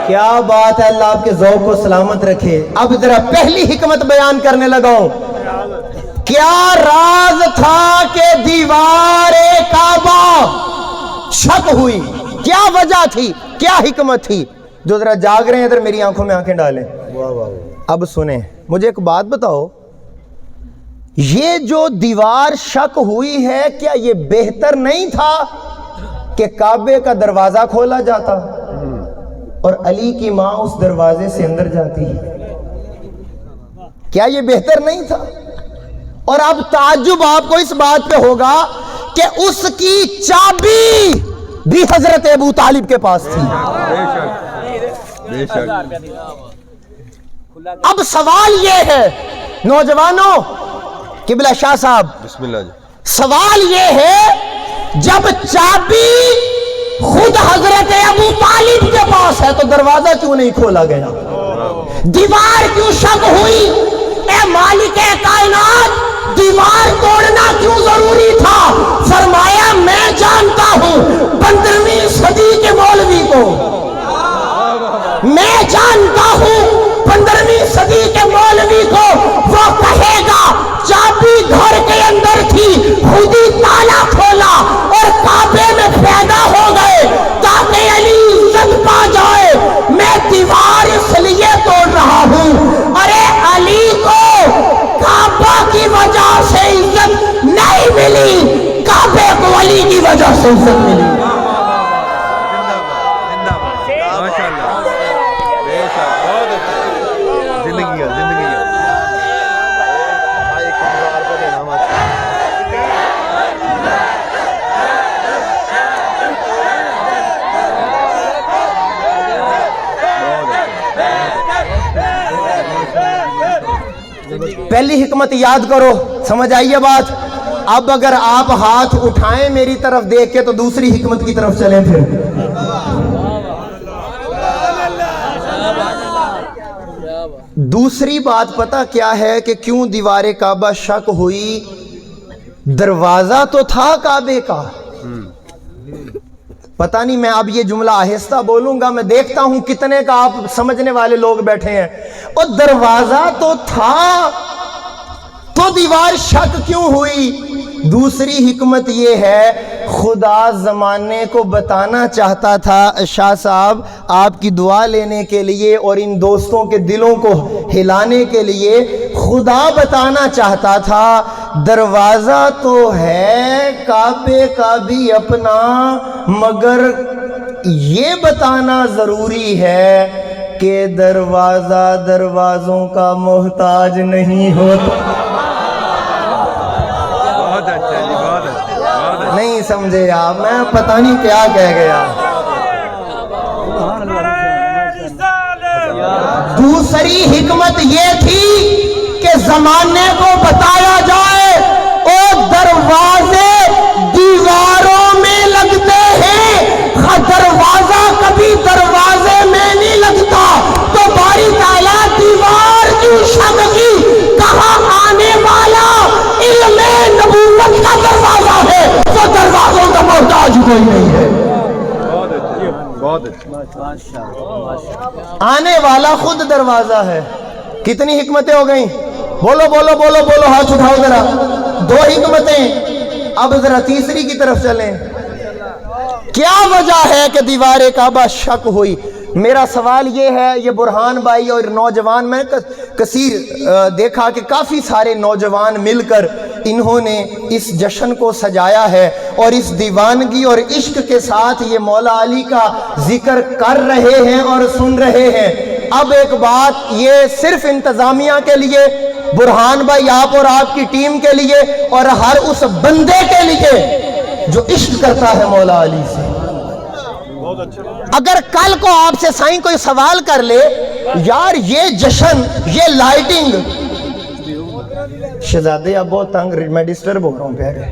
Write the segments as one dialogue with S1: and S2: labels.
S1: کیا بات ہے، اللہ آپ کے ذوق کو سلامت رکھے۔ اب ذرا پہلی حکمت بیان کرنے لگا ہوں۔ کیا راز تھا کہ دیوار کعبہ شک ہوئی؟ کیا وجہ تھی، کیا حکمت تھی؟ جو ذرا جاگ رہے ہیں ادھر میری آنکھوں میں آنکھیں ڈالیں۔ اب سنیں، مجھے ایک بات بتاؤ، یہ جو دیوار شک ہوئی ہے، کیا یہ بہتر نہیں تھا کہ کعبے کا دروازہ کھولا جاتا اور علی کی ماں اس دروازے سے اندر جاتی؟ کیا یہ بہتر نہیں تھا؟ اور اب تعجب آپ کو اس بات پہ ہوگا کہ اس کی چابی بھی حضرت ابو طالب کے پاس تھی۔ اب سوال یہ ہے نوجوانوں، قبلہ شاہ صاحب
S2: بسم اللہ جی،
S1: سوال یہ ہے جب چابی خود حضرت ابو طالب کے پاس ہے تو دروازہ کیوں نہیں کھولا گیا؟ دیوار کیوں شک ہوئی؟ اے مالک کائنات، دیوار توڑنا کیوں ضروری تھا؟ فرمایا میں جانتا ہوں 15ویں صدی کے مولوی کو، میں جانتا ہوں 15ویں صدی کے مولوی کو، وہ کہے گا چابی گھر کے اندر تھی، خود ہی تالا کھولا اور کعبے میں پیدا ہو گئے تاکہ علی عزت پا جائے۔ میں دیوار اس لیے توڑ رہا ہوں، ارے علی کو کعبہ کی وجہ سے عزت نہیں ملی، کعبے کو علی کی وجہ سے عزت ملی۔ پہلی حکمت یاد کرو، سمجھ آئیے بات۔ اب اگر آپ ہاتھ اٹھائیں میری طرف دیکھ کے تو دوسری حکمت کی طرف چلیں پھر۔ دوسری بات پتہ کیا ہے کہ کیوں دیوار کعبہ شک ہوئی؟ دروازہ تو تھا کعبے کا، پتہ نہیں میں اب یہ جملہ آہستہ بولوں گا، میں دیکھتا ہوں کتنے کا آپ سمجھنے والے لوگ بیٹھے ہیں۔ اور دروازہ تو تھا تو دیوار شک کیوں ہوئی؟ دوسری حکمت یہ ہے، خدا زمانے کو بتانا چاہتا تھا شاہ صاحب آپ کی دعا لینے کے لیے اور ان دوستوں کے دلوں کو ہلانے کے لیے، خدا بتانا چاہتا تھا دروازہ تو ہے کعبے کا بھی اپنا، مگر یہ بتانا ضروری ہے کہ دروازہ دروازوں کا محتاج نہیں ہوتا۔ نہیں سمجھے آپ، میں پتہ نہیں کیا کہہ گیا۔ دوسری حکمت یہ تھی کہ زمانے کو بتایا جائے اور دروازے دیواروں میں لگتے ہیں، دروازہ کبھی دروازے میں نہیں لگتا، تو باری تعالیٰ دیوار کی شک کی، کہاں آنے والا علم نبوت کا دروازہ ہے تو دروازوں کا محتاج کوئی نہیں ہے۔ آنے والا خود دروازہ ہے۔ کتنی حکمتیں ہو گئیں؟ بولو بولو بولو بولو، ہاتھ اٹھاؤ ذرا۔ دو حکمتیں، اب ذرا تیسری کی طرف چلیں۔ کیا وجہ ہے کہ دیوار کعبہ شک ہوئی؟ میرا سوال یہ ہے، یہ برہان بھائی اور نوجوان، میں کثیر دیکھا کہ کافی سارے نوجوان مل کر انہوں نے اس جشن کو سجایا ہے اور اس دیوانگی اور عشق کے ساتھ یہ مولا علی کا ذکر کر رہے ہیں اور سن رہے ہیں۔ اب ایک بات، یہ صرف انتظامیہ کے لیے، برہان بھائی آپ اور آپ کی ٹیم کے لیے اور ہر اس بندے کے لیے جو عشق کرتا ہے مولا علی سے۔ اگر کل کو آپ سے سائیں کوئی سوال کر لے، یار یہ جشن، یہ لائٹنگ، شہزادے آپ بہت تنگ، میں ڈسٹرب ہو رہا ہوں پہلے،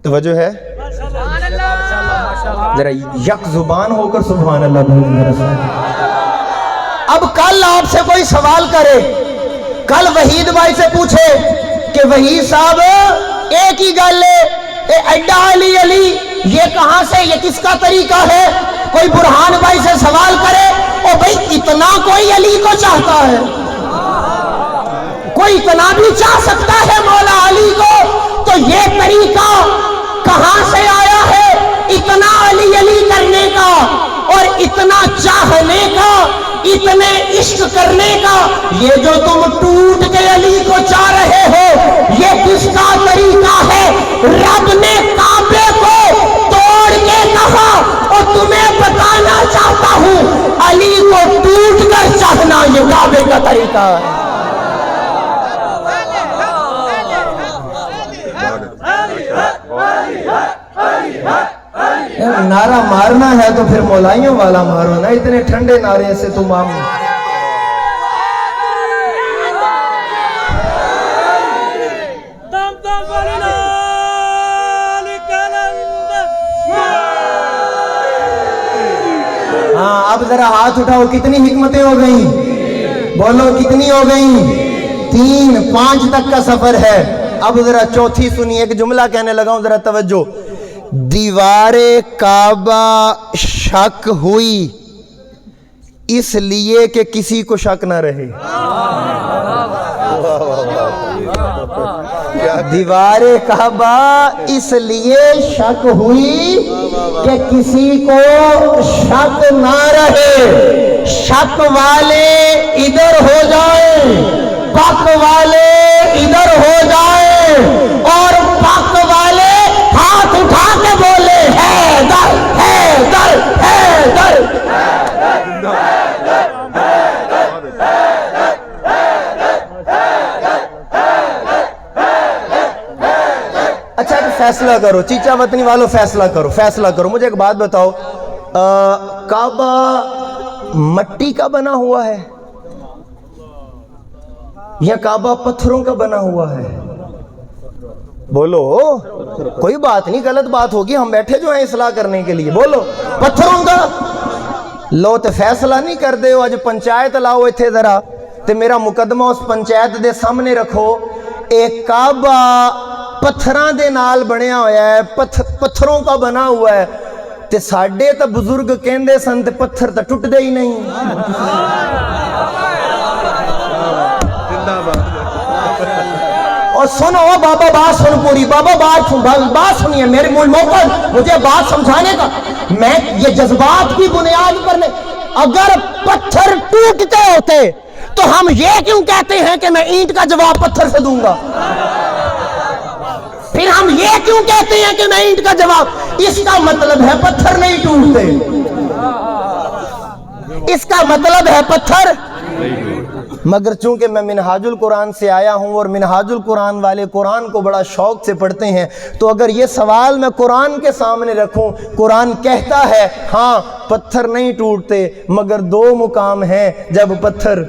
S1: توجہ ہے ذرا یک زبان ہو کر سبحان اللہ بولیں۔ اب کل آپ سے کوئی سوال کرے، کل وحید بھائی سے پوچھے کہ وحید صاحب ایک ہی گل ہے، اے ایڈا علی علی یہ کہاں سے, یہ کس کا طریقہ ہے؟ کوئی برہان بھائی سے سوال کرے, او بھئی اتنا کوئی علی کو چاہتا ہے؟ کوئی اتنا بھی چاہ سکتا ہے مولا علی کو؟ تو یہ طریقہ کہاں سے آیا ہے اتنا علی علی کرنے کا اور اتنا چاہنے کا, اتنے عشق کرنے کا؟ یہ جو تم ٹوٹ کے علی کو چاہ رہے ہو, یہ کس کا طریقہ ہے؟ رب نے کعبے کو توڑ کے کہا اور تمہیں بتانا چاہتا ہوں علی کو ٹوٹ کر چاہنا یہ کعبے کا طریقہ ہے. نعرہ مارنا ہے تو پھر مولائیوں والا مارو نا, اتنے ٹھنڈے نعرے سے تم آم. ہاں اب ذرا ہاتھ اٹھاؤ, کتنی حکمتیں ہو گئیں؟ بولو کتنی ہو گئیں؟ 3 5 تک کا سفر ہے. اب ذرا چوتھی سنیے, ایک جملہ کہنے لگا ہوں, ذرا توجہ. دیوار کعبہ شک ہوئی اس لیے کہ کسی کو شک نہ رہے. دیوار کعبہ اس لیے شک ہوئی کہ کسی کو شک نہ رہے. شک والے ادھر ہو جائیں, پک والے ادھر ہو جائیں, اور پک والے ہاتھ اٹھا کے بولے حیدر حیدر حیدر. اچھا فیصلہ کرو چیچا وطنی والوں, فیصلہ کرو, فیصلہ کرو. مجھے ایک بات بتاؤ, کعبہ مٹی کا بنا ہوا ہے یا کعبہ پتھروں کا بنا ہوا ہے؟ بولو, کوئی بات نہیں, غلط بات ہوگی, ہم بیٹھے جو ہیں اصلاح کرنے کے لیے. بولو پتھروں کا. لو تے فیصلہ نہیں کر دے ہو, اج پنچایت لاؤ ایتھے ذرا تے میرا مقدمہ اس پنچایت دے سامنے رکھو. ایک کعبہ پتھراں دے نال بنیا ہوا ہے, پتھروں کا بنا ہوا ہے, تے ساڈے تا بزرگ کہندے سن تے پتھر تا ٹوٹ دے ہی نہیں. اور سنو بابا, بات سن پوری بابا, بات سنیے میرے موقع مجھے بات سمجھانے کا. میں یہ جذبات کی بنیاد پر نہیں, اگر پتھر ٹوٹتے ہوتے تو ہم یہ کیوں کہتے ہیں کہ میں اینٹ کا جواب پتھر سے دوں گا؟ پھر ہم یہ کیوں کہتے ہیں کہ میں اینٹ کا جواب؟ اس کا مطلب ہے پتھر نہیں ٹوٹتے, اس کا مطلب ہے پتھر. مگر چونکہ میں منہاج القرآن سے آیا ہوں اور منہاج القرآن والے قرآن کو بڑا شوق سے پڑھتے ہیں, تو اگر یہ سوال میں قرآن کے سامنے رکھوں, قرآن کہتا ہے ہاں پتھر نہیں ٹوٹتے, مگر 2 مقام ہیں جب پتھر.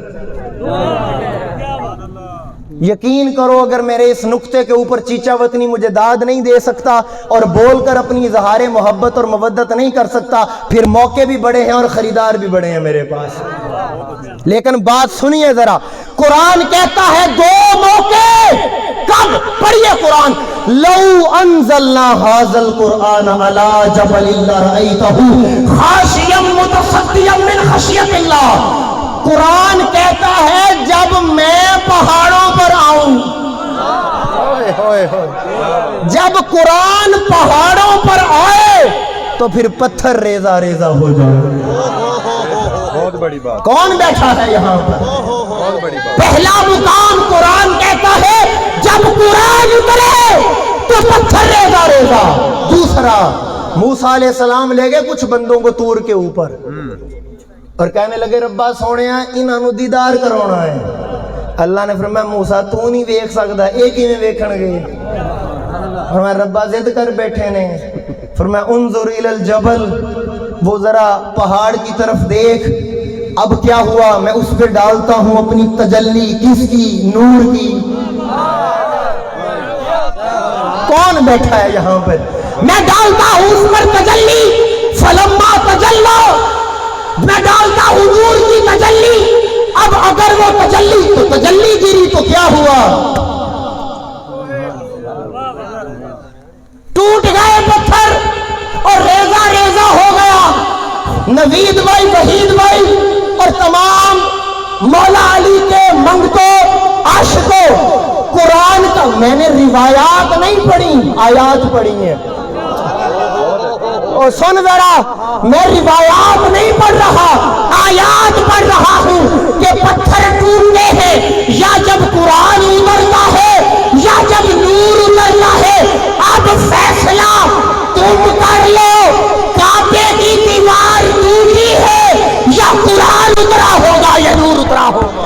S1: یقین کرو اگر میرے اس نقطے کے اوپر چیچا وطنی مجھے داد نہیں دے سکتا اور بول کر اپنی اظہار محبت اور مودت نہیں کر سکتا, پھر موقع بھی بڑے ہیں اور خریدار بھی بڑے ہیں میرے پاس. لیکن بات سنیے ذرا, قرآن کہتا ہے 2 موقع. کب؟ پڑھیے قرآن. لو انزلنا هذا القرآن على جبل لرأيته خاشعا متصدعا من خشیۃ اللہ. قرآن کہتا ہے جب میں پہاڑوں پر آؤں, جب قرآن پہاڑوں پر آئے تو پھر پتھر ریزہ ریزہ ہو جائے. بہت بڑی بات. کون بیٹھا ہے یہاں پر؟ بہت بڑی بات. پہلا مقام قرآن کہتا ہے جب قرآن اترے تو پتھر ریزہ ریزہ. دوسرا, موسیٰ علیہ السلام لے گئے کچھ بندوں کو طور کے اوپر اور کہنے لگے ربا سونیا انہاں نو دیدار کرانا ہے. اللہ نے فرمایا موسیٰ تو نہیں ویکھ سکدا, ایک ہی میں ویکھن گے. فرمایا ربا ضد کر بیٹھے نے. فرمایا انظر الی الجبل, وہ ذرا پہاڑ کی طرف دیکھ. اب کیا ہوا, میں اس پہ ڈالتا ہوں اپنی تجلی. کس کی؟ نور کی. کون بیٹھا ہے یہاں پر؟ میں ڈالتا ہوں اس پر تجلی. فلما تجلی, میں ڈالتا ہوں نور کی تجلی. اب اگر وہ تجلی تو تجلی گری تو کیا ہوا؟ ٹوٹ گئے پتھر. नवीद भाई, वहीद भाई और तमाम मौला अली के मंगतों, आशिकों, कुरान का मैंने रिवायात नहीं पढ़ी, आयात पढ़ी है। और सुन जरा, मैं रिवायात नहीं पढ़ रहा, आयात पढ़ रहा हूं कि पत्थर टूटते हैं या जब कुरान उतरता है या जब नूर उतरता है। अब फैसला तुम कर लो, काबे की दीवार टूटी है या कुरान उतरा होगा या नूर उतरा होगा।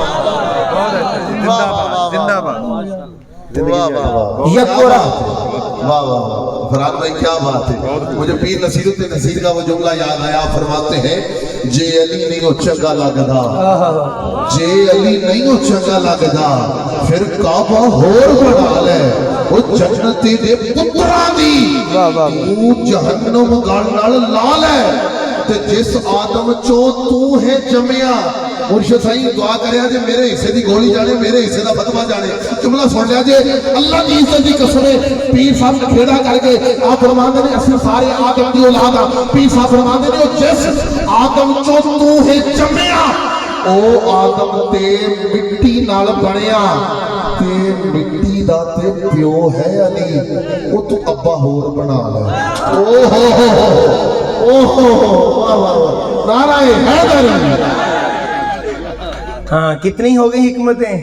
S2: फरहाद भाई क्या बात है, मुझे पीर नसीरुद्दीन नसीर का वो जुमला याद आया। फरमाते हैं जे अली नहीं हो चंगा लगदा, जे अली नहीं हो चंगा लगदा फिर काबा होर बना ले। वो जन्नत दे पुत्रा दी तू जहन्नम गल नाल ला ले, ते जिस आदम चो तू है जमिया। मुर्शिद साईं दुआ करया जे मेरे हिस्से दी गोली जाने, मेरे हिस्से दा फतवा जाने। जुमला सुन लिया जे, अल्लाह दी इज्जत दी कसम है। पीर साहब ने खेड़ा करके आप फरमाते ने असि सारे आदम दी औलाद आ। पीर साहब फरमाते ने जिस आदम चो तू है जमिया, ओ आदम ते मिट्टी नाल बनया, ते मिट्टी दा ते प्यो है अली, ओ तू अब्बा होर बना ले। ओहो वाह वाह वाह, नाराए हैदर।
S1: हाँ, कितनी हो गई हिकमतें?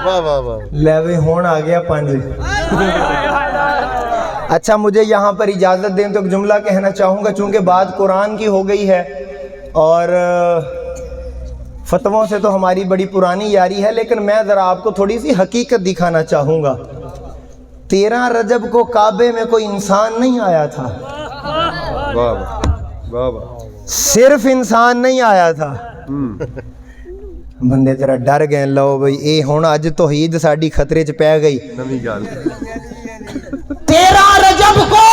S2: वाह वाह वाह।
S1: लेवे होन आ गया 5। अच्छा, मुझे यहाँ पर इजाज़त दें तो एक जुमला कहना चाहूँगा, चूँकि बात कुरान की हो गई है और फतवों से तो हमारी बड़ी पुरानी यारी है, लेकिन मैं ज़रा आपको थोड़ी सी हकीकत दिखाना चाहूँगा। 13 रजब को काबे में कोई इंसान नहीं आया था। सिर्फ इंसान नहीं आया था। बंदे तेरा डर गए, लो भाई ये हुण अज तौहीद साडी खतरे च पै गई। 13 रजब को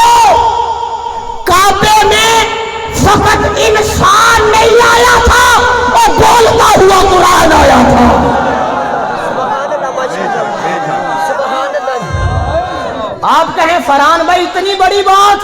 S1: काबे में फकत इंसान नहीं आया था और बोलता हुआ कुरान आया था। आप कहें फरहान भाई इतनी बड़ी बात,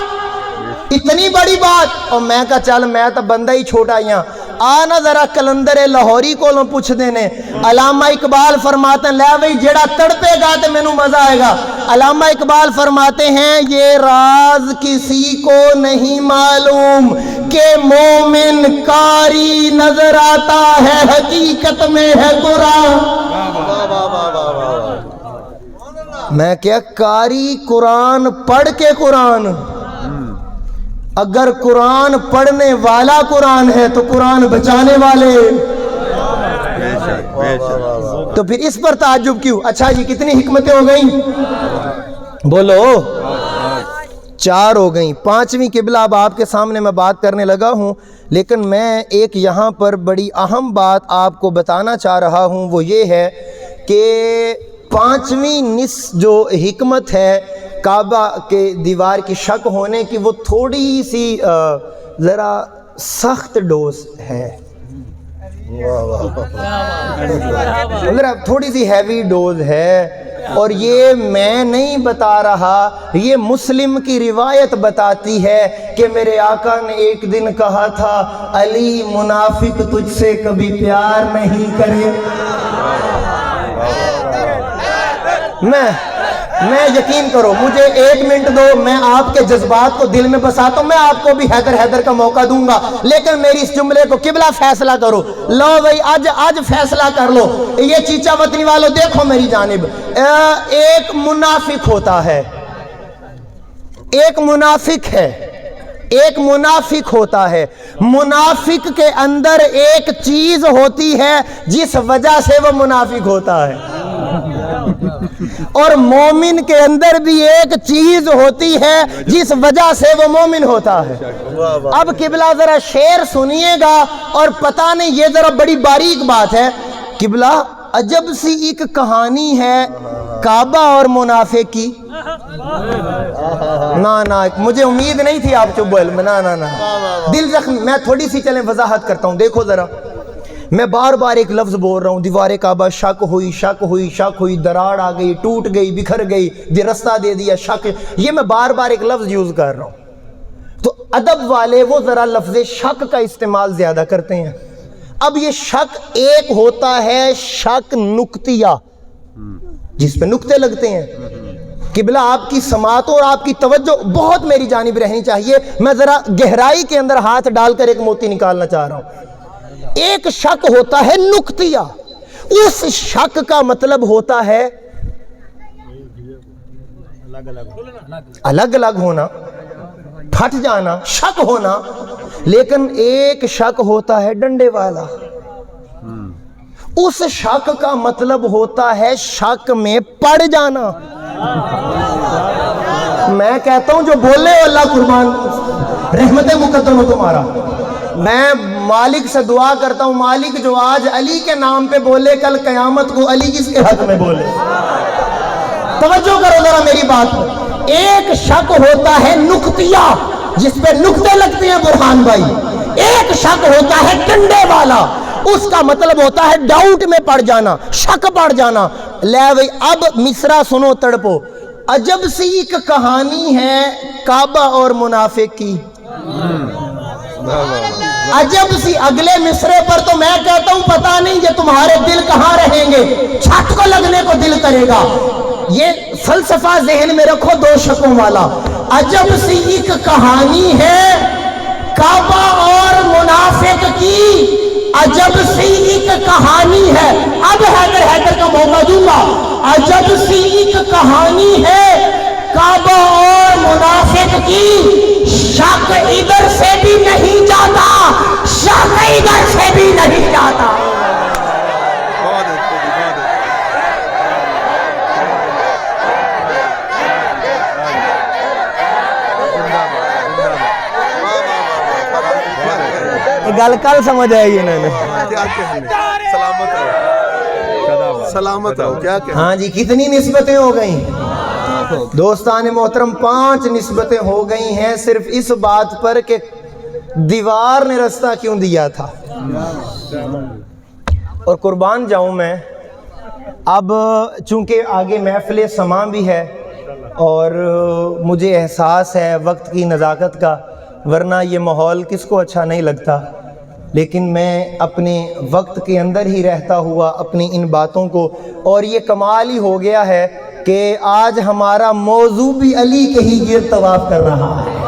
S1: इतनी बड़ी बात, और मैं कहा चल मैं तो बंदा ही छोटा ही हाँ। आ ना जरा कलंदर लाहौरी को पूछते ने। अलामा इकबाल फरमाते लै भाई जेड़ा तड़पेगा तो मैनू मजा आएगा। अलामा इकबाल फरमाते हैं ये राज किसी को नहीं मालूम कि मोमिन कारी नजर आता है, हकीकत में है कुरान। मैं क्या कारी कुरान पढ़ के कुरान, अगर कुरान पढ़ने वाला कुरान है तो कुरान बचाने वाले। तो फिर इस पर ताज्जुब क्यों? अच्छा जी, कितनी हिकमतें हो गई? बोलो। 4 हो गई। 5वीं किबला अब आपके सामने मैं बात करने लगा हूं, लेकिन मैं एक यहाँ पर बड़ी अहम बात आपको बताना चाह रहा हूं। वो ये है कि 5वीं निस जो हिकमत है काबा के दीवार की शक होने की, वो थोड़ी सी ज़रा सख्त डोज है, ज़रा थोड़ी सी हैवी डोज है। और ये मैं नहीं बता रहा, ये मुस्लिम की रिवायत बताती है कि मेरे आका ने एक दिन कहा था, अली मुनाफिक तुझसे कभी प्यार नहीं करे। मैं यकीन करो, मुझे 1 मिनट दो, मैं आपके जज्बात को दिल में बसाता हूँ। मैं आपको भी हैदर का मौका दूंगा, लेकिन मेरी इस जुमले को किबला फैसला करो। लो भाई, आज फैसला कर लो। ये चीचा वतनी वालों देखो मेरी जानिब। एक मुनाफिक होता है, एक मुनाफिक है, एक मुनाफिक होता है। मुनाफिक के अंदर एक चीज होती है जिस वजह से वो मुनाफिक होता है, और मोमिन के अंदर भी एक चीज होती है जिस वजह से वो मोमिन होता है। अब किबला जरा शेर सुनिएगा, और पता नहीं, ये जरा बड़ी बारीक बात है किबला। अजब सी एक कहानी है काबा और मुनाफे की। ना मुझे उम्मीद नहीं थी आप चुप बोल में, ना दिल जख्म। मैं थोड़ी सी चलें वजाहत करता हूँ। देखो जरा, मैं बार बार एक लफ्ज़ बोल रहा हूँ, दीवार काबा शक हुई, दरार आ गई, टूट गई, बिखर गई, ये रास्ता दे दिया, शक। ये मैं बार बार एक लफ्ज़ यूज़ कर रहा हूँ। تو ادب والے وہ ذرا لفظ شک کا استعمال زیادہ کرتے ہیں. اب یہ شک ایک ہوتا ہے شک نکتیہ جس پہ نکتے لگتے ہیں. قبلہ آپ کی سماعت اور آپ کی توجہ بہت میری جانب رہنی چاہیے. میں ذرا گہرائی کے اندر ہاتھ ڈال کر ایک موتی نکالنا چاہ رہا ہوں. ایک شک ہوتا ہے نکتیہ. اس شک کا مطلب ہوتا ہے الگ الگ ہونا, پھٹ جانا, شک ہونا. لیکن ایک شک ہوتا ہے ڈنڈے والا. اس شک کا مطلب ہوتا ہے شک میں پڑ جانا. میں کہتا ہوں جو بولے اللہ قربان رحمت مقدم ہو تمہارا. میں مالک سے دعا کرتا ہوں مالک جو آج علی کے نام پہ بولے کل قیامت کو علی کس کے حق میں بولے. توجہ کرو ذرا میری بات پر. ایک شک ہوتا ہے نکتیہ جس پہ نکتے لگتے ہیں برہان بھائی. ایک شک ہوتا ہے ڈنڈے والا. اس کا مطلب ہوتا ہے ڈاؤٹ میں پڑ جانا, شک پڑ جانا. لے بھائی اب مصرع سنو تڑپو. عجب سی ایک کہانی ہے کعبہ اور منافق کی. عجب سی اگلے مصرے پر تو میں کہتا ہوں پتہ نہیں یہ تمہارے دل کہاں رہیں گے, چھت کو لگنے کو دل کرے گا. یہ فلسفہ ذہن میں رکھو دو شکوں والا. عجب سی ایک کہانی ہے کعبہ اور منافق کی. عجب سی ایک کہانی ہے. اب حیدر کا موقع دوں گا. عجب سی ایک کہانی ہے کعبہ اور منافق کی. شک ادھر سے بھی نہیں جاتا, شک ادھر سے بھی نہیں جاتا. گل کل سمجھ آئی انہوں نے.
S2: سلامت ہو کیا کہ
S1: ہاں جی کتنی نسبتیں ہو گئیں دوستان محترم. 5 نسبتیں ہو گئی ہیں صرف اس بات پر کہ دیوار نے رستہ کیوں دیا تھا. اور قربان جاؤں میں اب چونکہ آگے محفل سماع بھی ہے اور مجھے احساس ہے وقت کی نزاکت کا, ورنہ یہ ماحول کس کو اچھا نہیں لگتا. لیکن میں اپنے وقت کے اندر ہی رہتا ہوا اپنی ان باتوں کو, اور یہ کمال ہی ہو گیا ہے کہ آج ہمارا موضوع بھی علی کے ہی گرد طواف کر رہا ہے.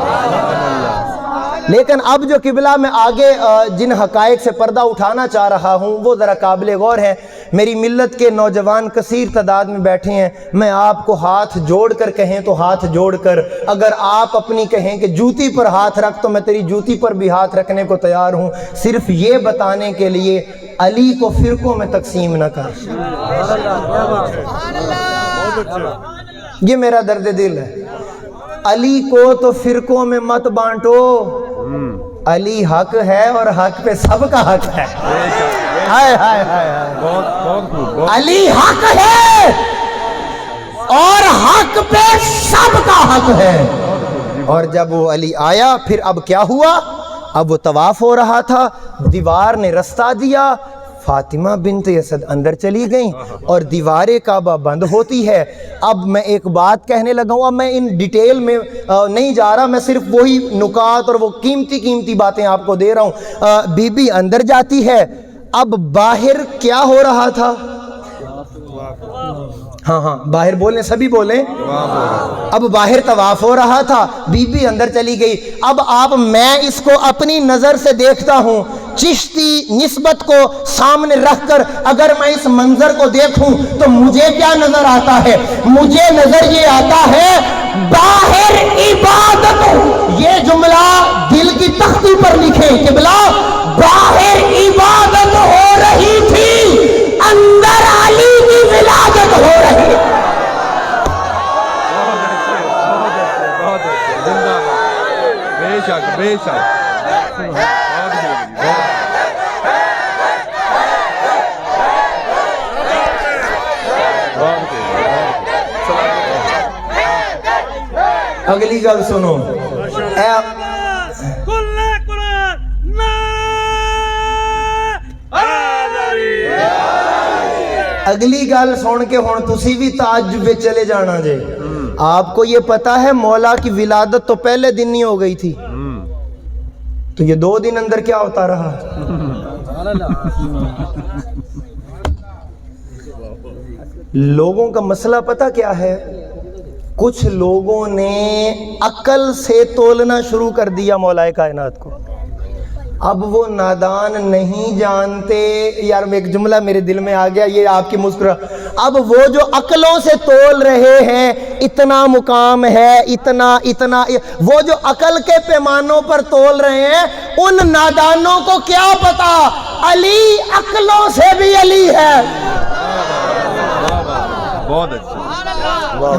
S1: لیکن اب جو قبلہ میں آگے جن حقائق سے پردہ اٹھانا چاہ رہا ہوں وہ ذرا قابل غور ہے. میری ملت کے نوجوان کثیر تعداد میں بیٹھے ہیں. میں آپ کو ہاتھ جوڑ کر کہیں تو ہاتھ جوڑ کر, اگر آپ اپنی کہیں کہ جوتی پر ہاتھ رکھ تو میں تیری جوتی پر بھی ہاتھ رکھنے کو تیار ہوں, صرف یہ بتانے کے لیے علی کو فرقوں میں تقسیم نہ کر. یہ میرا درد دل ہے. علی کو تو فرقوں میں مت بانٹو. علی حق ہے اور حق پہ سب کا حق ہے. ہائے ہائے ہائے. علی حق ہے اور حق پہ سب کا حق ہے. اور جب وہ علی آیا پھر اب کیا ہوا؟ اب وہ طواف ہو رہا تھا, دیوار نے رستہ دیا, فاطمہ بنت اسد اندر چلی گئیں اور دیوار کعبہ بند ہوتی ہے. اب میں ایک بات کہنے لگا ہوں, اب میں ان ڈیٹیل میں نہیں جا رہا, میں صرف وہی نکات اور وہ قیمتی باتیں آپ کو دے رہا ہوں. بی بی اندر جاتی ہے. اب باہر کیا ہو رہا تھا؟ ہاں باہر بولیں, سبھی بولیں. اب باہر طواف ہو رہا تھا, بی بی اندر چلی گئی. اب آپ میں اس کو اپنی نظر سے دیکھتا ہوں, چشتی نسبت کو سامنے رکھ کر اگر میں اس منظر کو دیکھوں تو مجھے کیا نظر آتا ہے؟ مجھے نظر یہ آتا ہے باہر عبادت. یہ جملہ دل کی تختی پر لکھیں قبلہ, باہر عبادت ہو رہی تھی, اندر علی کی ولادت ہو رہی.
S3: بے شک بے شک.
S1: اگلی گل سنو. اگلی گل سن کے ہن تسی بھی تعجب وچ چلے جانا جے. آپ کو یہ پتا ہے مولا کی ولادت تو پہلے دن ہی ہو گئی تھی، تو یہ 2 دن اندر کیا ہوتا رہا؟ لوگوں کا مسئلہ پتا کیا ہے؟ کچھ لوگوں نے عقل سے تولنا شروع کر دیا مولا کائنات کو. اب وہ نادان نہیں جانتے. یار ایک جملہ میرے دل میں آ گیا، یہ آپ کی مسکرا. اب وہ جو عقلوں سے تول رہے ہیں اتنا مقام ہے، اتنا وہ جو عقل کے پیمانوں پر تول رہے ہیں، ان نادانوں کو کیا پتا علی عقلوں سے بھی علی ہے.
S3: بہت اچھا.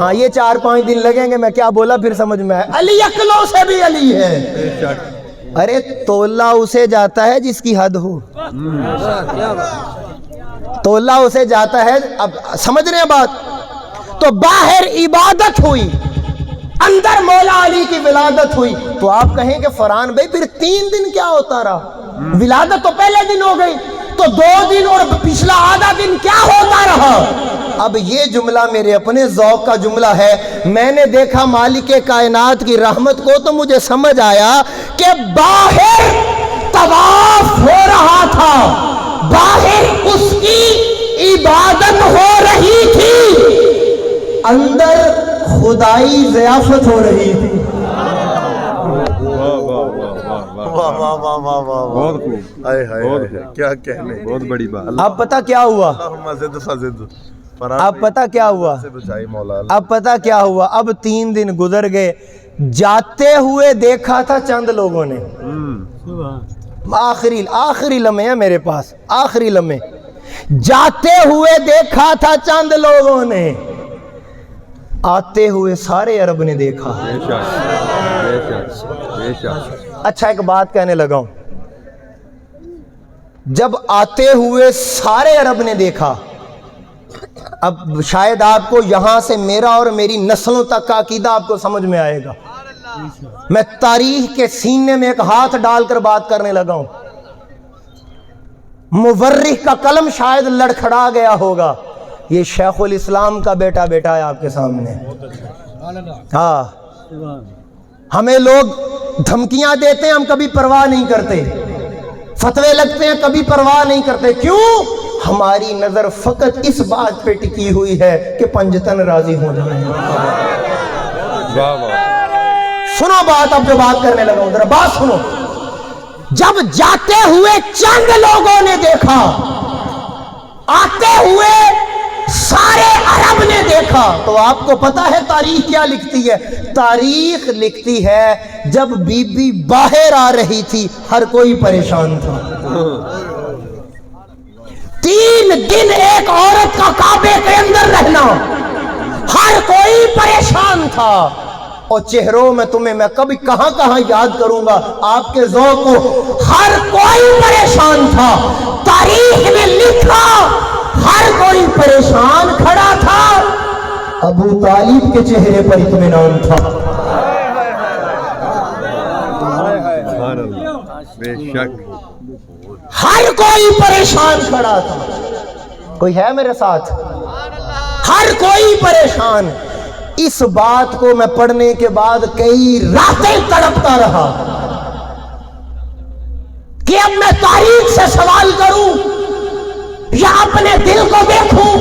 S1: ہاں یہ 4-5 دن لگیں گے، میں کیا بولا پھر سمجھ میں آئے. علی عقلوں سے بھی علی ہے. ارے تولا اسے جاتا ہے جس کی حد ہو. تولا اسے جاتا ہے. اب سمجھ رہے ہیں بات؟ تو باہر عبادت ہوئی، اندر مولا علی کی ولادت ہوئی. تو آپ کہیں کہ فرحان بھائی پھر 3 دن کیا ہوتا رہا؟ ولادت تو پہلے دن ہو گئی، تو 2 دن اور پچھلا آدھا دن کیا ہوتا رہا؟ اب یہ جملہ میرے اپنے ذوق کا جملہ ہے. میں نے دیکھا مالک کائنات کی رحمت کو تو مجھے سمجھ آیا کہ باہر طواف ہو رہا تھا، باہر اس کی عبادت ہو رہی تھی، اندر خدائی ضیافت ہو رہی تھی.
S3: بہت خوب،
S2: کیا کہنے،
S3: بہت بڑی بات.
S1: اب پتہ کیا ہوا؟ اب پتہ کیا ہوا؟ اب پتہ کیا ہوا؟ اب 3 دن گزر گئے، جاتے ہوئے دیکھا تھا چند لوگوں نے. آخری لمحے ہیں میرے پاس، آخری لمحے. جاتے ہوئے دیکھا تھا چند لوگوں نے، آتے ہوئے سارے عرب نے دیکھا. اچھا ایک بات کہنے لگا ہوں. جب آتے ہوئے سارے عرب نے دیکھا، اب شاید آپ کو یہاں سے میرا اور میری نسلوں تک کا عقیدہ آپ کو سمجھ میں آئے گا. میں تاریخ کے سینے میں ایک ہاتھ ڈال کر بات کرنے لگا ہوں. مورخ کا قلم شاید لڑکھڑا گیا ہوگا. یہ شیخ الاسلام کا بیٹا ہے آپ کے سامنے. ہاں ہمیں لوگ دھمکیاں دیتے ہیں، ہم کبھی پرواہ نہیں کرتے. فتوے لگتے ہیں، کبھی پرواہ نہیں کرتے. کیوں؟ ہماری نظر فقط اس بات پہ ٹکی ہوئی ہے کہ پنجتن راضی ہو جائیں. سنو بات، اب جو بات کرنے لگا ہوں ذرا بات سنو. جب جاتے ہوئے چند لوگوں نے دیکھا، آتے ہوئے سارے عرب نے دیکھا، تو آپ کو پتا ہے تاریخ کیا لکھتی ہے؟ تاریخ لکھتی ہے جب بی بی باہر آ رہی تھی ہر کوئی پریشان تھا. 3 دن ایک عورت کا کعبے کے اندر رہنا، ہر کوئی پریشان تھا. اور چہروں میں تمہیں میں کبھی کہاں یاد کروں گا آپ کے ذوق کو. ہر کوئی پریشان تھا. تاریخ نے لکھا ہر کوئی پریشان کھڑا تھا، ابو طالب کے چہرے پر اطمینان تھا.
S3: بے شک
S1: ہر کوئی پریشان کھڑا تھا. کوئی ہے میرے ساتھ؟ ہر کوئی پریشان. اس بات کو میں پڑھنے کے بعد کئی راتیں تڑپتا رہا کہ اب میں تاریخ سے سوال کروں یا اپنے دل کو دیکھوں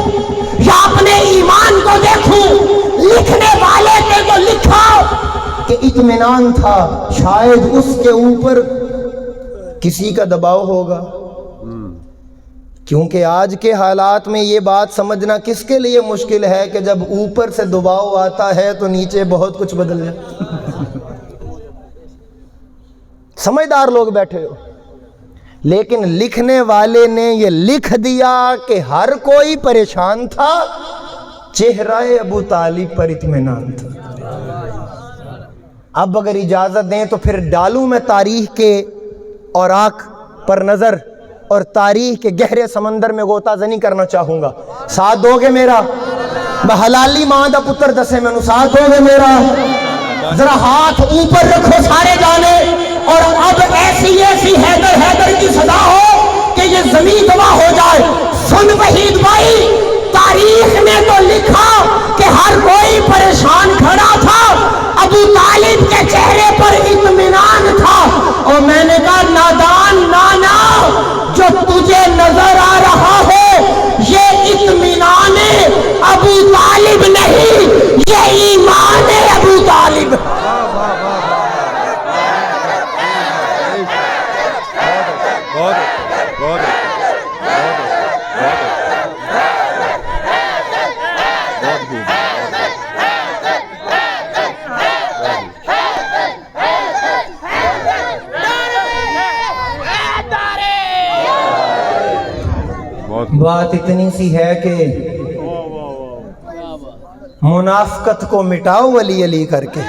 S1: یا اپنے ایمان کو دیکھوں. لکھنے والے نے تو لکھا کہ اطمینان تھا، شاید اس کے اوپر کسی کا دباؤ ہوگا. کیونکہ آج کے حالات میں یہ بات سمجھنا کس کے لیے مشکل ہے کہ جب اوپر سے دباؤ آتا ہے تو نیچے بہت کچھ بدل جائے. سمجھدار لوگ بیٹھے ہو. لیکن لکھنے والے نے یہ لکھ دیا کہ ہر کوئی پریشان تھا، چہرہ ابو طالب پر اطمینان تھا. اب اگر اجازت دیں تو پھر ڈالوں میں تاریخ کے اوراق پر نظر اور تاریخ کے گہرے سمندر میں غوطہ زنی کرنا چاہوں گا. ساتھ دو گے میرا؟ بحلالی ماں دا پتر دسے میں ساتھ دو گے میرا؟ ذرا ہاتھ اوپر رکھو سارے جانے، اور اب ایسی حیدر کی صدا ہو کہ یہ زمین گواہ ہو جائے. سن وحید بھائی، تاریخ نے تو لکھا کہ ہر कोई परेशान खड़ा था, अबू तालिब के चेहरे पर इत्मीनान था। और मैंने कहा नादान नाना, जो तुझे नजर आ रहा है ये इत्मीनान अबू तालिब नहीं, ये ईमान है अबू तालिब।
S3: बहुत बहुत
S1: बात इतनी सी है कि मुनाफकत को मिटाओ वली अली करके,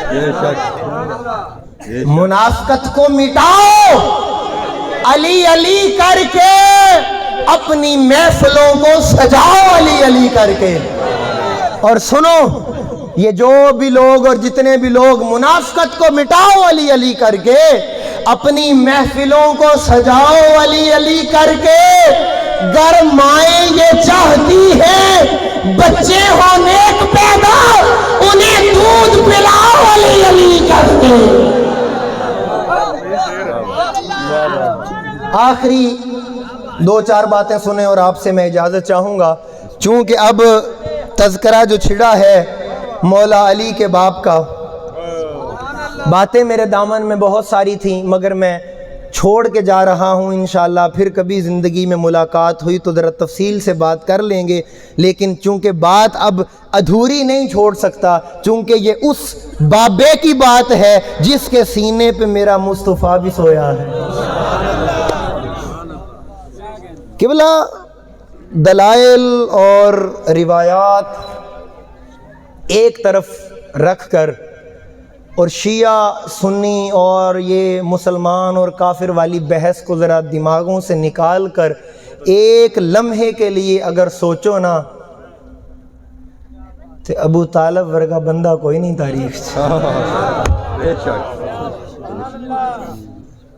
S1: मुनाफकत को मिटाओ अली अली करके, अपनी महफिलों को सजाओ अली अली करके। और सुनो, ये जो भी लोग और जितने भी लोग मुनाफकत को मिटाओ अली अली करके, अपनी महफिलों को सजाओ अली अली करके। गर माएँ ये चाहती है बच्चे हो नेक पैदा, उन्हें दूध पिलाओ अली अली करके। आखिरी दो चार बातें सुने और आपसे मैं इजाज़त चाहूँगा, चूँकि अब तज़किरा जो छिड़ा है मौला अली के बाप का, बातें मेरे दामन में बहुत सारी थी मगर मैं छोड़ के जा रहा हूँ। इंशाअल्लाह फिर कभी ज़िंदगी में मुलाकात हुई तो ज़रा तफसील से बात कर लेंगे, लेकिन चूँकि बात अब अधूरी नहीं छोड़ सकता, चूँकि ये उस बाबे की बात है जिसके सीने पे मेरा मुस्तफ़ा भी सोया है। क़िबला दलाइल और रिवायात एक तरफ रख कर और शिया सुन्नी और ये मुसलमान और काफिर वाली बहस को ज़रा दिमागों से निकाल कर एक लम्हे के लिए अगर सोचो ना, तो अबू तालिब वर्गा बंदा कोई नहीं तारीख से।
S3: बेशक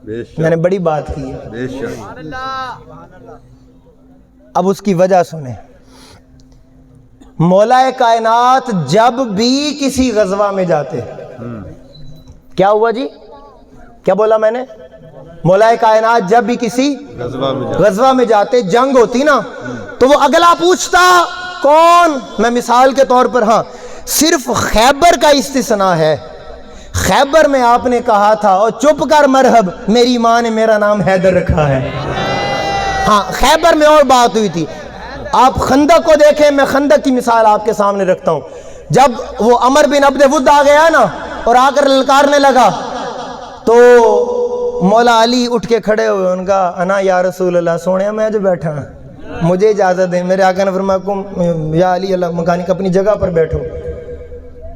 S3: बेशक
S1: मैंने बड़ी बात की है।
S3: बेशक।
S1: अब उसकी वजह सुने। मौलाए कायनात जब भी किसी गज़वा में जाते, क्या हुआ जी, क्या बोला मैंने? मौलाए कायनात जब भी किसी गज़वा में जाते, जंग होती ना, तो वो अगला पूछता कौन? मैं मिसाल के तौर पर, हाँ सिर्फ खैबर का इस्तिस्ना है। खैबर में आपने कहा था और चुप कर मरहब, मेरी माँ ने मेरा नाम हैदर रखा है। हाँ खैबर में और बात हुई थी। आप खंदक को देखें, मैं खंदक की मिसाल आपके सामने रखता हूँ। जब वो अमर बिन अब्द वुद आ गया ना और आकर ललकारने लगा, तो मौला अली उठ के खड़े हुए, उनका अना या रसूल अल्लाह, सोने मैं जो बैठा मुझे इजाज़त दें। मेरे आका ने फरमाया कुम या अली अल्लाह मकानिक, अपनी जगह पर बैठो।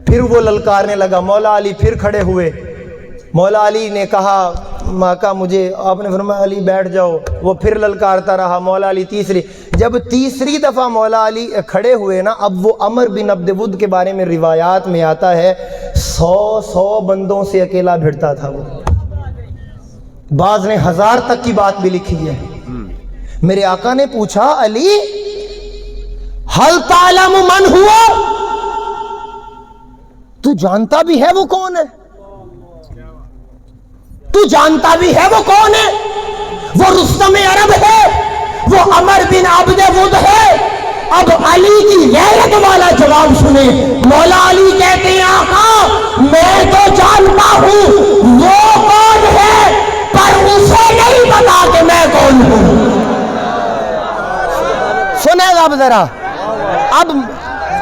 S1: फिर वो ललकारने लगा, मौला अली फिर खड़े हुए। मौला अली ने कहा माका मुझे, आपने फरमाया अली बैठ जाओ। वो फिर ललकारता रहा। मौला अली तीसरी, जब तीसरी दफ़ा मौला अली खड़े हुए ना, अब वो अमर बिन अब्द वुद के बारे में रिवायात में आता है 100 बंदों से अकेला भिड़ता था वो। बाज़ ने 1000 तक की बात भी लिखी है। मेरे आका ने पूछा अली हल तालम मन हुआ, तू जानता भी है वो कौन है? तू जानता भी है वो कौन है? वो रुस्तम अरब है, वो अमर बिन अब्द वुद है। अब अली की गैरत वाला जवाब सुने। मौला अली कहते हैं आका मैं तो जानता हूं वो कौन है, पर उसे नहीं पता कि मैं कौन हूं। सुनेगा अब जरा।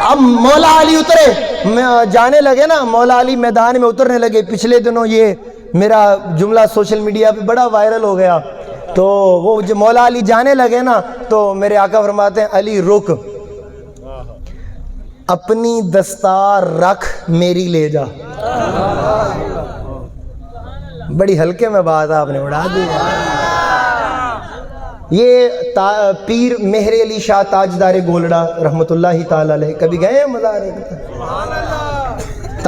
S1: अब मौला अली उतरे, जाने लगे ना, मौला अली मैदान में उतरने लगे। पिछले दिनों ये मेरा जुमला सोशल मीडिया पे बड़ा वायरल हो गया। तो वो जो मौला अली जाने लगे ना, तो मेरे आका फरमाते हैं अली रुक, अपनी दस्तार रख, मेरी ले जा। बड़ी हल्के में बात आपने उड़ा दी। ये पीर मेहर अली शाह ताजदार गोलड़ा रहमतुल्लाहि ताला अलैह, कभी गए हैं मज़ार?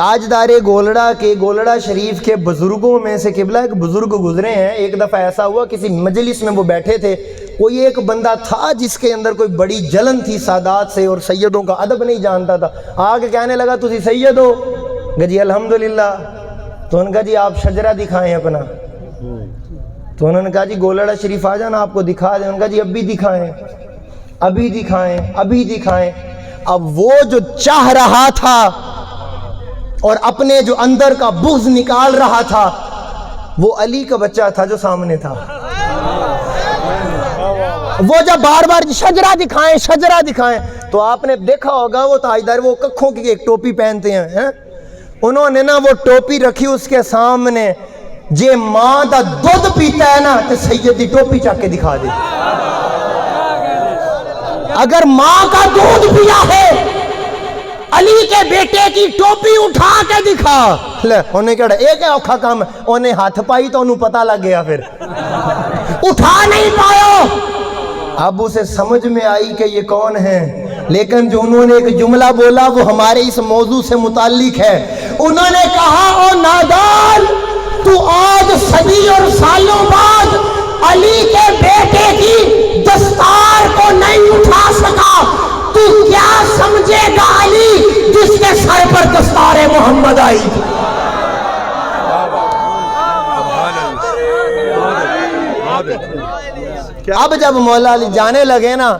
S1: ताजदार गोलड़ा के गोलड़ा शरीफ के बुजुर्गों में से किबला एक बुजुर्ग गुजरे हैं। एक दफ़ा ऐसा हुआ किसी मजलिस में वो बैठे थे, कोई एक बंदा था जिसके अंदर कोई बड़ी जलन थी सादात से और सैयदों का अदब नहीं जानता था। आगे कहने लगा तुसी सैयद हो? जी अल्हम्दुलिल्लाह। तो उन्होंने कहा जी आप शजरा दिखाएं अपना। तो उन्होंने कहा जी गोलड़ा शरीफ आ जाना आपको दिखा दें। उन्होंने कहा जी अभी दिखाएं, अभी दिखाएं, अभी दिखाएं। अब वो जो चाह रहा था और अपने जो अंदर का बुग़्ज़ निकाल रहा था, वो अली का बच्चा था जो सामने था। वो जब बार बार शजरा दिखाएं, शजरा दिखाएं, तो आपने देखा होगा वो ताजदार वो कखों की एक टोपी पहनते हैं, उन्होंने ना वो टोपी रखी उसके सामने, जे मां दा दूध पीता है ना तो सैयद दी टोपी चक के दिखा दे। अगर मां का दूध पिया है, अली के बेटे की टोपी उठा के दिखा ले। उन्हें क्या एक औखा काम, उन्हें हाथ पाई तो उन्हें पता लग गया, फिर उठा नहीं पाया। अब उसे समझ में आई कि ये कौन है, लेकिन जो उन्होंने एक जुमला बोला वो हमारे इस मौजू से मुताल्लिक है। उन्होंने कहा ओ नादान, तू आज सदी और सालों बाद अली के बेटे की दस्तार को नहीं उठा सका, तू क्या समझेगा अली जिसके सर पर दस्तार मोहम्मद आई। अब जब मौला अली जाने लगे ना,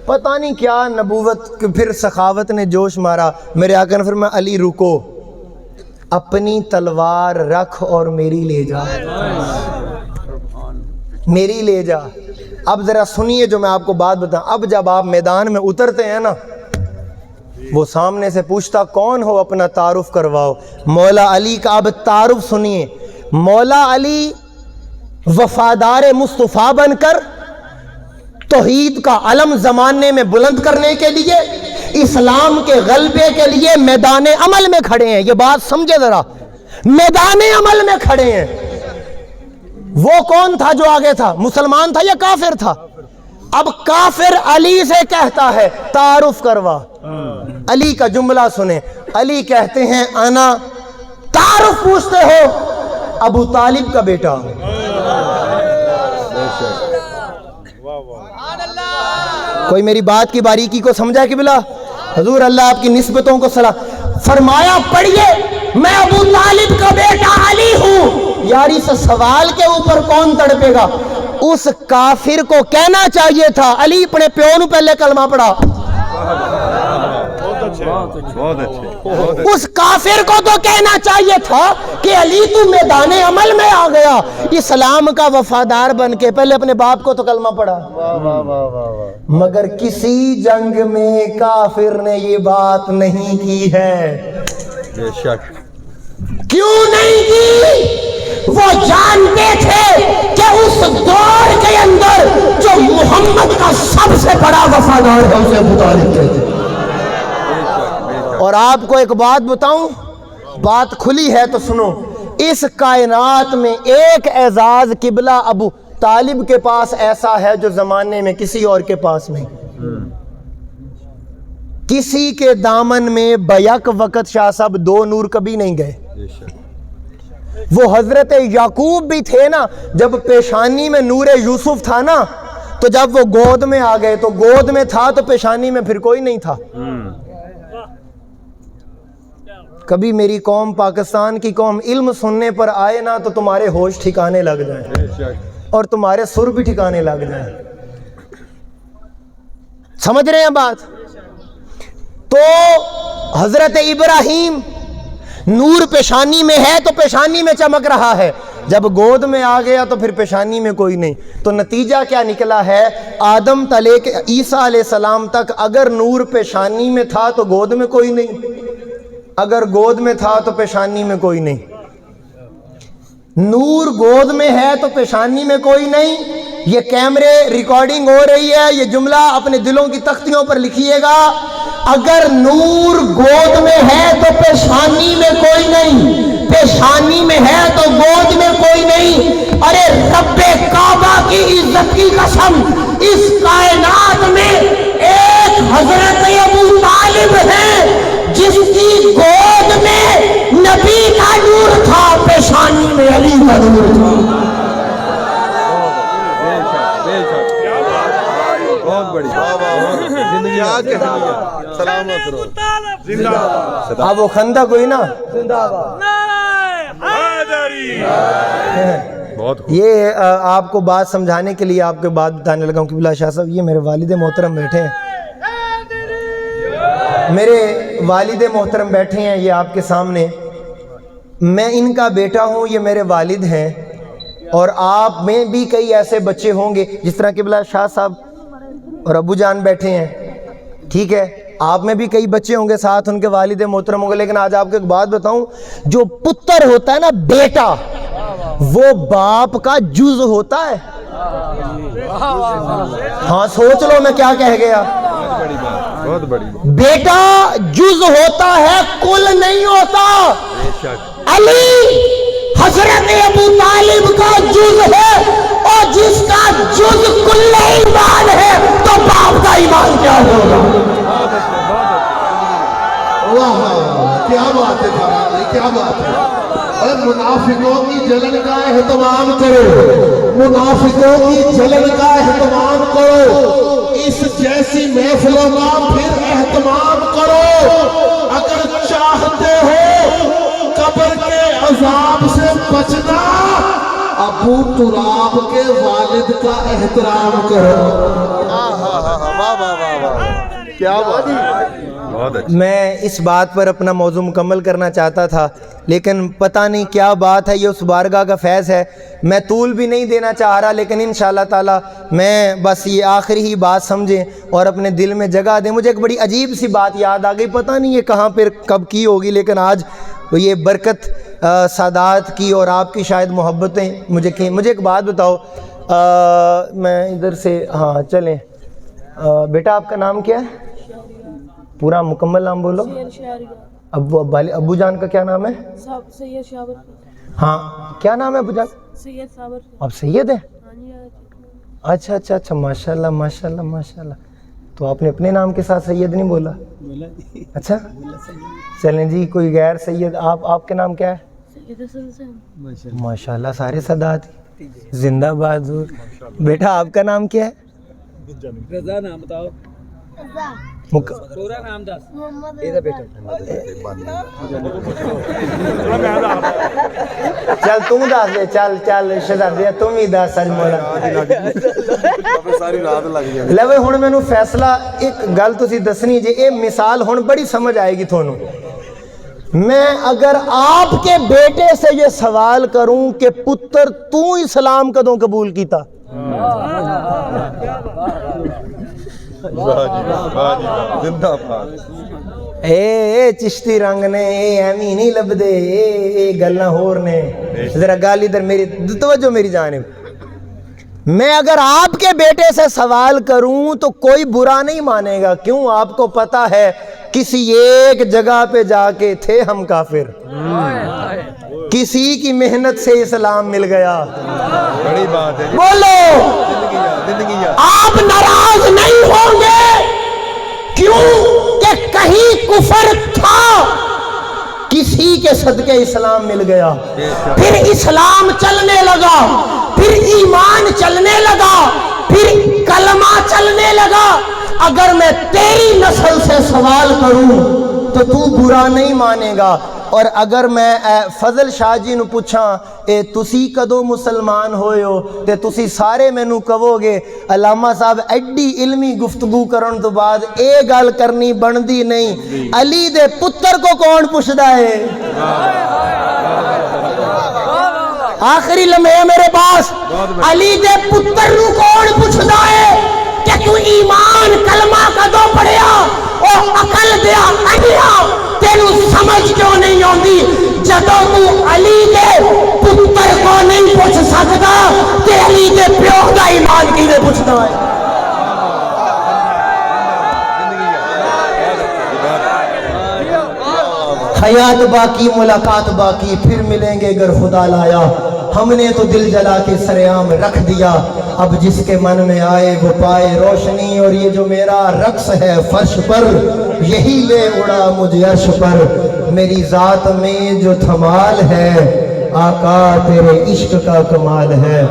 S1: पता नहीं क्या नबूवत की फिर सखावत ने जोश मारा। मेरे आका ने फरमाया अली रुको, अपनी तलवार रख और मेरी ले जा, मेरी ले जा। अब जरा सुनिए जो मैं आपको बात बताऊं। अब जब आप मैदान में उतरते हैं ना, वो सामने से पूछता कौन हो, अपना तारुफ करवाओ। मौला अली का अब तारुफ सुनिए। मौला अली वफादार मुस्तफ़ा बनकर तौहीद का अलम ज़माने में बुलंद करने के लिए, इस्लाम के गलबे के लिए मैदान अमल में खड़े हैं। ये बात समझे जरा, मैदान अमल में खड़े हैं। वो कौन था जो आगे था, मुसलमान था या काफिर था? अब काफिर अली से कहता है तारुफ करवा। अली का जुमला सुने। अली कहते हैं अना, तारुफ पूछते हो, अबू तालिब का बेटा। कोई मेरी बात की बारीकी को समझा कि बिला? हजूर अल्लाह आपकी निस्बतों को सलाह फरमाया। पढ़िए, मैं अबू तालिब का बेटा अली हूं। यारी से सवाल के ऊपर कौन तड़पेगा? उस काफिर को कहना चाहिए था अली अपने प्यो नूं पहले कलमा पढ़ा।
S3: बहुत अच्छे।
S1: उस काफिर को तो कहना चाहिए था कि अली तू मैदान अमल में आ गया, इस्लाम का वफादार बन के पहले अपने बाप को तो कलमा पढ़ा। मगर किसी जंग में काफिर ने ये बात नहीं की है।
S3: बेशक।
S1: क्यों नहीं की? वो जानते थे कि उस दौर के अंदर जो मोहम्मद का सबसे बड़ा वफादार है उसे अबू तालिब कहते हैं। और आपको एक बात बताऊं, बात खुली है तो सुनो। इस कायनात में एक एजाज किबला अबू तालिब के पास ऐसा है जो जमाने में किसी और के पास नहीं। किसी के दामन में बैक वक्त शाह साहब दो नूर कभी नहीं गए। वो हजरत याकूब भी थे ना, जब पेशानी में नूरे यूसुफ था ना, तो जब वो गोद में आ गए तो गोद में था तो पेशानी में फिर कोई नहीं था। कभी मेरी कौम, पाकिस्तान की कौम इल्म सुनने पर आए ना तो तुम्हारे होश ठिकाने लग जाएं और तुम्हारे सुर भी ठिकाने लग जाएं। समझ रहे हैं बात? तो हजरत इब्राहीम नूर पेशानी में है तो पेशानी में चमक रहा है, जब गोद में आ गया तो फिर पेशानी में कोई नहीं। तो नतीजा क्या निकला है? आदम तले के ईसा अलैहिस्सलाम तक अगर नूर पेशानी में था तो गोद में कोई नहीं, अगर गोद में था तो पेशानी में कोई नहीं। नूर गोद में है तो पेशानी में कोई नहीं। ये कैमरे रिकॉर्डिंग हो रही है, ये जुमला अपने दिलों की तख्तियों पर लिखिएगा। अगर नूर गोद में है तो पेशानी में कोई नहीं, पेशानी में है तो गोद में कोई नहीं। अरे रब्बे काबा की इज्जत की कसम, इस कायनात में एक हजरत अबू तालिब है जिसकी गोद में का नूर था।
S3: बहुत बढ़िया, जिंदगी आज के सलामत रहो, जिंदाबाद।
S1: अब वो खंदा कोई ना,
S3: बहुत
S1: ये आपको बात समझाने के लिए आपके बात बताने लगा हूँ कि बिला शाह साहब, ये मेरे वालिद मोहतरम बैठे हैं, मेरे वालिद मोहतरम बैठे हैं ये आपके सामने। मैं इनका बेटा हूँ, ये मेरे वालिद हैं, और आप में भी कई ऐसे बच्चे होंगे जिस तरह के बिला शाह साहब और अबू जान बैठे हैं, ठीक है, आप में भी कई बच्चे होंगे, साथ उनके वालिद मोहतरम होंगे। लेकिन आज आपको एक बात बताऊं, जो पुत्र होता है ना, बेटा, वो बाप का जुज होता है। हाँ सोच लो मैं क्या कह गया।
S3: बड़ी बात, बहुत बड़ी बात।
S1: बेटा जुज होता है, कुल नहीं होता।
S3: बेशक,
S1: अली हजरत अबू तालिब का जुज है, और जिसका जुज कुल ईमान है तो बाप का ईमान क्या होगा।
S2: वाह वाह, क्या बात है फरहान भाई, क्या बात है। और मुनाफिकों की जलन का एहतमाम करो, मुनाफिकों की जलन का एहतमाम करो, इस जैसी महफिलों का फिर एहतमाम करो। अगर चाहते हो कब्र के अजाब से बचना, अबू तुराब के वालिद का एहतराम करो। क्या बात है,
S3: बहुत अच्छा।
S1: मैं इस बात पर अपना मौजू मुकम्मल करना चाहता था, लेकिन पता नहीं क्या बात है, ये उस बारगाह का फैज़ है। मैं तूल भी नहीं देना चाह रहा, लेकिन इंशाअल्लाह ताला मैं बस ये आखिरी ही बात समझें और अपने दिल में जगह दें। मुझे एक बड़ी अजीब सी बात याद आ गई, पता नहीं ये कहाँ पर कब की होगी, लेकिन आज ये बरकत सादात की और आपकी शायद मोहब्बतें मुझे एक बात बताओ। मैं इधर से, हाँ चलें। बेटा आपका नाम क्या है? पूरा मुकम्मल नाम बोलो। अब्बू जान का क्या नाम है?
S4: सैयद शाबर।
S1: हाँ क्या नाम है अब्बू जान?
S4: सैयद साबर।
S1: आप सैयद हैं? अच्छा अच्छा अच्छा, माशाल्लाह माशाल्लाह माशाल्लाह। तो आपने अपने नाम के साथ सैयद नहीं बोला? अच्छा चलें जी, कोई गैर सैयद, आपके नाम क्या है? माशाल्लाह सारे सदात जिंदाबाद। बेटा आपका नाम क्या है?
S4: रजा नाम बताओ। पूरा नाम दस।
S1: चल तुम दस दे, चल चल शहजादे तुम ही दस। अज मोला
S3: सारी रात लग जाए।
S1: लवे हुण मैनू फैसला, एक गल तुसी दसनी जे, ये मिसाल हुण बड़ी समझ आएगी थोनू। मैं अगर आपके बेटे से ये सवाल करूं कि पुत्र तू इस्लाम कदों कबूल कीता?
S3: जिंदाबाद।
S1: ए चिश्ती रंग ने एवी नहीं लभदे, ए गल्लां होर ने। जरा गल इधर मेरी तवज्जो मेरी जानिब। मैं अगर आपके बेटे से सवाल करूं तो कोई बुरा नहीं मानेगा। क्यों? आपको पता है किसी एक जगह पे जाके थे हम काफिर, किसी की मेहनत से इस्लाम मिल गया।
S3: बड़ी बात है।
S1: बोलो
S3: जिंदगी
S1: आप नाराज नहीं होंगे? क्यों कि कहीं कुफर था, किसी के सदके इस्लाम मिल गया, फिर इस्लाम चलने लगा, फिर ईमान चलने लगा, फिर कलमा चलने लगा। अगर मैं तेरी नस्ल से सवाल करूं तो तू बुरा नहीं मानेगा। और अगर मैं फजल शाह जी नू पूछां ए तुसी कदों मुसलमान होए हो ते तुसी सारे मैनू कहोगे अलामा साहब एडी इल्मी गुफ्तगू करन तो बाद ए गल करनी बनदी नहीं, अली दे पुत्र को कौन पुछदा है? आखिरी लम्हे मेरे पास, अली दे पुत्र नू कौन पुछदा है कि तू ईमान कलमा कदों पढ़िया? ओ अकल दिया अनिया तेनू समझ क्यों नहीं आती? जदों तू अली दे पुत्र को नहीं पूछ सकता ते अली दे प्यो का ईमान किवें पुछदा है? हयात बाकी मुलाकात बाकी, फिर मिलेंगे अगर खुदा लाया। हमने तो दिल जला के सरेआम रख दिया, अब जिसके मन में आए वो पाए रोशनी। और ये जो मेरा रक्स है फर्श पर, यही ले उड़ा मुझे अर्श पर। मेरी जात में जो धमाल है आका तेरे इश्क का कमाल है।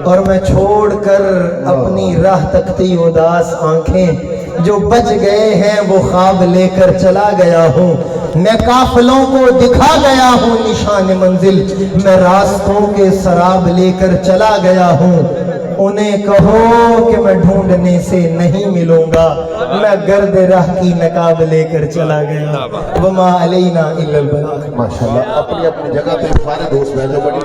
S1: और मैं छोड़ कर अपनी राह तकती उदास आंखें, जो बच गए हैं वो ख्वाब लेकर चला गया हूँ। मैं काफिलों को दिखा गया हूँ निशान मंजिल, मैं रास्तों के शराब लेकर चला गया हूँ। उन्हें कहो कि मैं ढूंढने से नहीं मिलूंगा, मैं गर्द राह की नकाब लेकर चला गया। वमा अलैना इल्लल बलाग।
S2: माशाल्लाह, अपनी अपनी जगह पे सारे दोस्त बैठे बड़ी